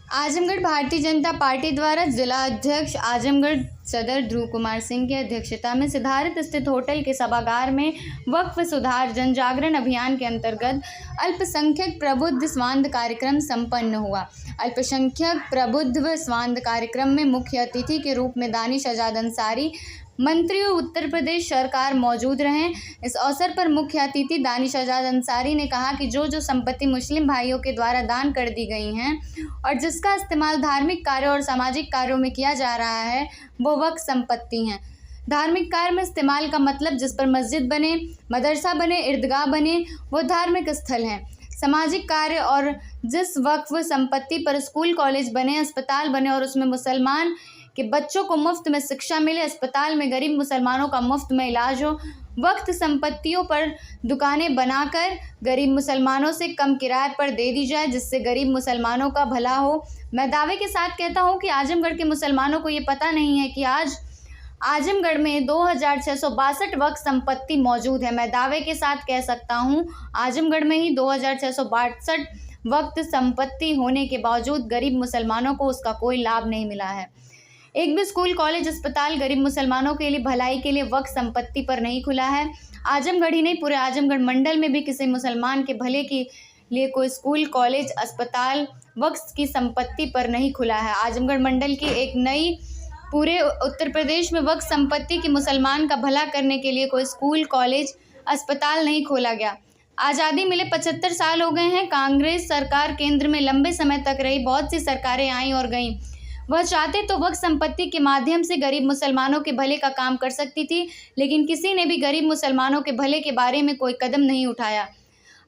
Azamgarh Bharatiya Janata party द्वारा जिला अध्यक्ष आजमगढ़ सदर ध्रुव कुमार सिंह की अध्यक्षता में सिद्धार्थ स्थित होटल के सभागार में वक्फ सुधार जन जागरण अभियान के अंतर्गत अल्पसंख्यक प्रबुद्ध स्वांद कार्यक्रम संपन्न हुआ। अल्पसंख्यक प्रबुद्ध स्वांद कार्यक्रम में मुख्य अतिथि के रूप में दानिश आजाद अंसारी मंत्री उत्तर प्रदेश सरकार मौजूद रहे। इस अवसर पर मुख्य अतिथि दानिश आजाद अंसारी ने कहा कि जो संपत्ति मुस्लिम भाइयों के द्वारा दान कर दी गई हैं और जिसका इस्तेमाल धार्मिक कार्यों और सामाजिक कार्यों में किया जा रहा है वो वक्फ संपत्ति हैं। धार्मिक कार्य में इस्तेमाल का मतलब जिस पर मस्जिद बने, मदरसा बने, ईदगाह बने वो धार्मिक स्थल हैं। सामाजिक कार्य और जिस वक्फ संपत्ति पर स्कूल कॉलेज बने, अस्पताल बने और उसमें मुसलमान कि बच्चों को मुफ्त में शिक्षा मिले, अस्पताल में गरीब मुसलमानों का मुफ्त में इलाज हो, वक्त संपत्तियों पर दुकानें बनाकर गरीब मुसलमानों से कम किराए पर दे दी जाए जिससे गरीब मुसलमानों का भला हो। मैं दावे के साथ कहता हूं कि आजमगढ़ के मुसलमानों को ये पता नहीं है कि आज आजमगढ़ में 2662 वक्फ संपत्ति मौजूद है। मैं दावे के साथ कह सकता हूं आजमगढ़ में ही 2662 वक्फ संपत्ति होने के बावजूद गरीब मुसलमानों को उसका कोई लाभ नहीं मिला है। एक भी स्कूल, कॉलेज, अस्पताल गरीब मुसलमानों के लिए भलाई के लिए वक्फ संपत्ति पर नहीं खुला है। आजमगढ़ ही नहीं, पूरे आजमगढ़ मंडल में भी किसी मुसलमान के भले के लिए कोई स्कूल, कॉलेज, अस्पताल वक्फ की संपत्ति पर नहीं खुला है। आजमगढ़ मंडल की एक नई पूरे उत्तर प्रदेश में वक्फ संपत्ति की मुसलमान का भला करने के लिए कोई स्कूल, कॉलेज, अस्पताल नहीं खोला गया। आज़ादी मिले 75 साल हो गए हैं। कांग्रेस सरकार केंद्र में लंबे समय तक रही, बहुत सी सरकारें आईं और गईं। वह चाहते तो वक्फ संपत्ति के माध्यम से गरीब मुसलमानों के भले का काम कर सकती थी, लेकिन किसी ने भी गरीब मुसलमानों के भले के बारे में कोई कदम नहीं उठाया।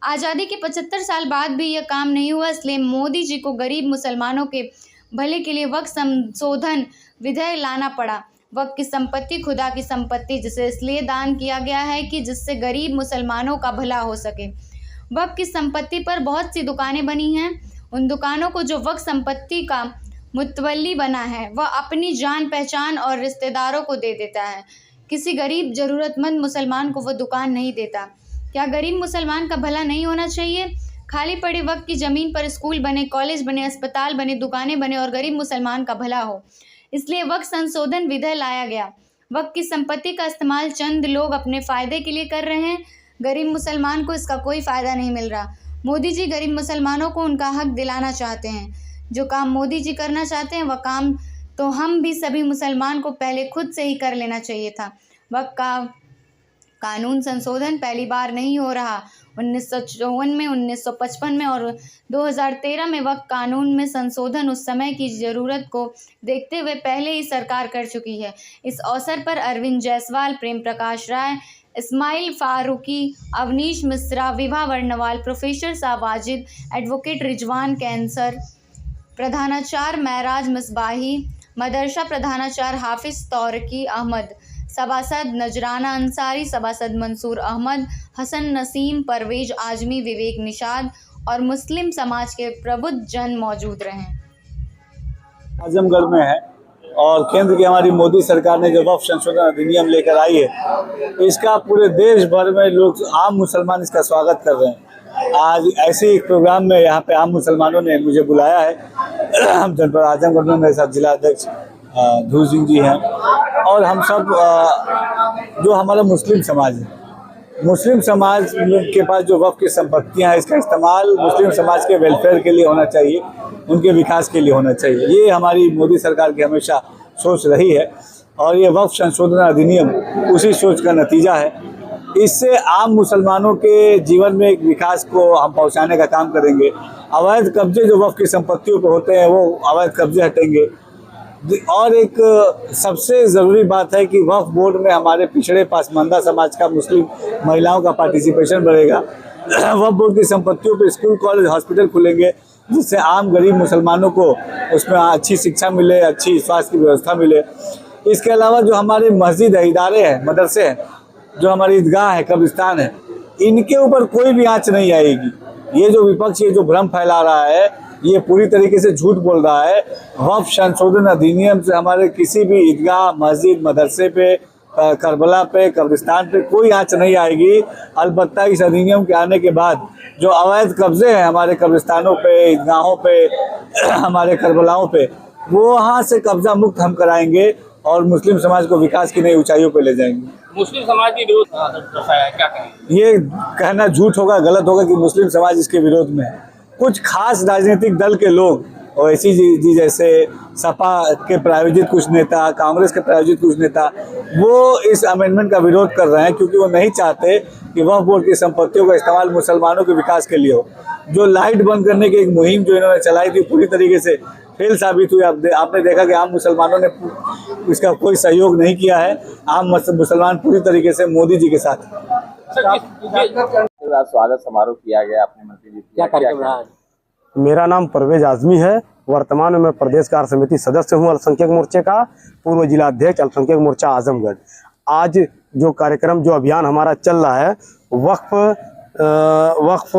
आज़ादी के 75 साल बाद भी यह काम नहीं हुआ, इसलिए मोदी जी को गरीब मुसलमानों के भले के लिए वक्फ संशोधन विधेयक लाना पड़ा। वक्फ की संपत्ति खुदा की संपत्ति जिसे इसलिए दान किया गया है कि जिससे गरीब मुसलमानों का भला हो सके। वक्फ की संपत्ति पर बहुत सी दुकानें बनी हैं। उन दुकानों को जो वक्फ संपत्ति का मुतवल्ली बना है वह अपनी जान पहचान और रिश्तेदारों को दे देता है। किसी गरीब ज़रूरतमंद मुसलमान को वह दुकान नहीं देता। क्या गरीब मुसलमान का भला नहीं होना चाहिए? खाली पड़े वक्त की ज़मीन पर स्कूल बने, कॉलेज बने, अस्पताल बने, दुकानें बने और गरीब मुसलमान का भला हो, इसलिए वक्फ संशोधन विधेयक लाया गया। वक्फ की संपत्ति का इस्तेमाल चंद लोग अपने फ़ायदे के लिए कर रहे हैं, गरीब मुसलमान को इसका कोई फ़ायदा नहीं मिल रहा। मोदी जी गरीब मुसलमानों को उनका हक दिलाना चाहते हैं। जो काम मोदी जी करना चाहते हैं वह काम तो हम भी सभी मुसलमान को पहले खुद से ही कर लेना चाहिए था। वक्फ का कानून संशोधन पहली बार नहीं हो रहा। 1954 में, 1955 में और 2013 में वक्फ कानून में संशोधन उस समय की ज़रूरत को देखते हुए पहले ही सरकार कर चुकी है। इस अवसर पर अरविंद जायसवाल, प्रेम प्रकाश राय, इस्माइल फारूकी, अवनीश मिश्रा, विभा वर्णवाल, प्रोफेसर साहब वाजिद, एडवोकेट रिजवान कैंसर, प्रधानाचार्य महराज मिसबाही, मदरसा प्रधानाचार्य हाफिज तौरकी अहमद, सभासद नजराना अंसारी, सभासद मंसूर अहमद, हसन नसीम, परवेज आजमी, विवेक निषाद और मुस्लिम समाज के प्रबुद्ध जन मौजूद रहे। आजमगढ़ में है और केंद्र की हमारी मोदी सरकार ने जो वक्फ संशोधन अधिनियम लेकर आई है, इसका पूरे देश भर में लोग, आम मुसलमान इसका स्वागत कर रहे हैं। आज ऐसे एक प्रोग्राम में यहाँ पे आम मुसलमानों ने मुझे बुलाया है। हम जनपद आजमगढ़ में मेरे साथ जिला अध्यक्ष ध्रुव सिंह जी हैं और हम सब जो हमारा मुस्लिम समाज है, मुस्लिम समाज के पास जो वक्फ की संपत्तियाँ हैं इसका इस्तेमाल मुस्लिम समाज के वेलफेयर के लिए होना चाहिए, उनके विकास के लिए होना चाहिए। ये हमारी मोदी सरकार की हमेशा सोच रही है और ये वक्फ संशोधन अधिनियम उसी सोच का नतीजा है। इससे आम मुसलमानों के जीवन में एक विकास को हम पहुंचाने का काम करेंगे। अवैध कब्जे जो वक्फ की संपत्तियों पर होते हैं वो अवैध कब्जे हटेंगे। और एक सबसे ज़रूरी बात है कि वक्फ बोर्ड में हमारे पिछड़े पासमानदा समाज का, मुस्लिम महिलाओं का पार्टिसिपेशन बढ़ेगा। वक्फ बोर्ड की संपत्तियों पर स्कूल, कॉलेज, हॉस्पिटल खुलेंगे जिससे आम गरीब मुसलमानों को उसमें अच्छी शिक्षा मिले, अच्छी स्वास्थ्य की व्यवस्था मिले। इसके अलावा जो हमारे मस्जिद है, इदारे हैं, मदरसे हैं, जो हमारी ईदगाह है, कब्रिस्तान है, इनके ऊपर कोई भी आंच नहीं आएगी। ये जो विपक्ष ये जो भ्रम फैला रहा है ये पूरी तरीके से झूठ बोल रहा है। वक्फ संशोधन अधिनियम से हमारे किसी भी ईदगाह, मस्जिद, मदरसे पे करबला पे, कब्रिस्तान पे कोई आंच नहीं आएगी। अलबत्ता इस अधिनियम के आने के बाद जो अवैध कब्जे हैं हमारे कब्रिस्तानों पे, ईदगाहों पे, हमारे करबलाओं पे, वो वहाँ से कब्जा मुक्त हम कराएंगे और मुस्लिम समाज को विकास की नई ऊंचाइयों पे ले जाएंगे। मुस्लिम समाज के विरोध दर्शाया है, क्या कहें? ये कहना झूठ होगा, गलत होगा कि मुस्लिम समाज इसके विरोध में है। कुछ खास राजनीतिक दल के लोग और ऐसी जी जैसे सपा के प्रायोजित कुछ नेता, कांग्रेस के प्रायोजित कुछ नेता, वो इस अमेंडमेंट का विरोध कर रहे हैं क्योंकि वो नहीं चाहते कि वक्फ बोर्ड की संपत्तियों का इस्तेमाल मुसलमानों के विकास के लिए हो। जो लाइट बंद करने की एक मुहिम जो इन्होंने चलाई थी पूरी तरीके से फेल साबित हुई। आपने देखा कि आम मुसलमानों ने इसका कोई सहयोग नहीं किया है। आम मुसलमान पूरी तरीके से मोदी जी के साथ। स्वागत समारोह किया गया, अपने मंत्री जी क्या कार्यक्रम रहा? मेरा नाम परवेज आजमी है। वर्तमान में मैं प्रदेश कार्य समिति सदस्य हूं अल्पसंख्यक मोर्चे का, पूर्व जिला अध्यक्ष अल्पसंख्यक मोर्चा आजमगढ़। आज जो कार्यक्रम, जो अभियान हमारा चल रहा है, वक्फ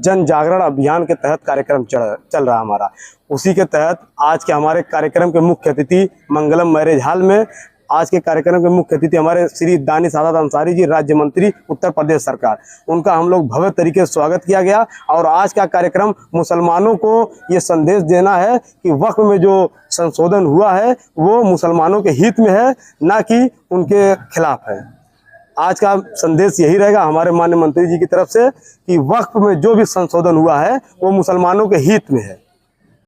जन जागरण अभियान के तहत कार्यक्रम चल रहा है हमारा। उसी के तहत आज के हमारे कार्यक्रम के मुख्य अतिथि मंगलम मैरिज हॉल में, आज के कार्यक्रम के मुख्य अतिथि हमारे श्री दानिश सादात अंसारी जी, राज्य मंत्री उत्तर प्रदेश सरकार, उनका हम लोग भव्य तरीके से स्वागत किया गया। और आज का कार्यक्रम मुसलमानों को ये संदेश देना है कि वक्फ में जो संशोधन हुआ है वो मुसलमानों के हित में है, ना कि उनके खिलाफ है। आज का संदेश यही रहेगा हमारे माननीय मंत्री जी की तरफ से कि वक्फ में जो भी संशोधन हुआ है वो मुसलमानों के हित में है।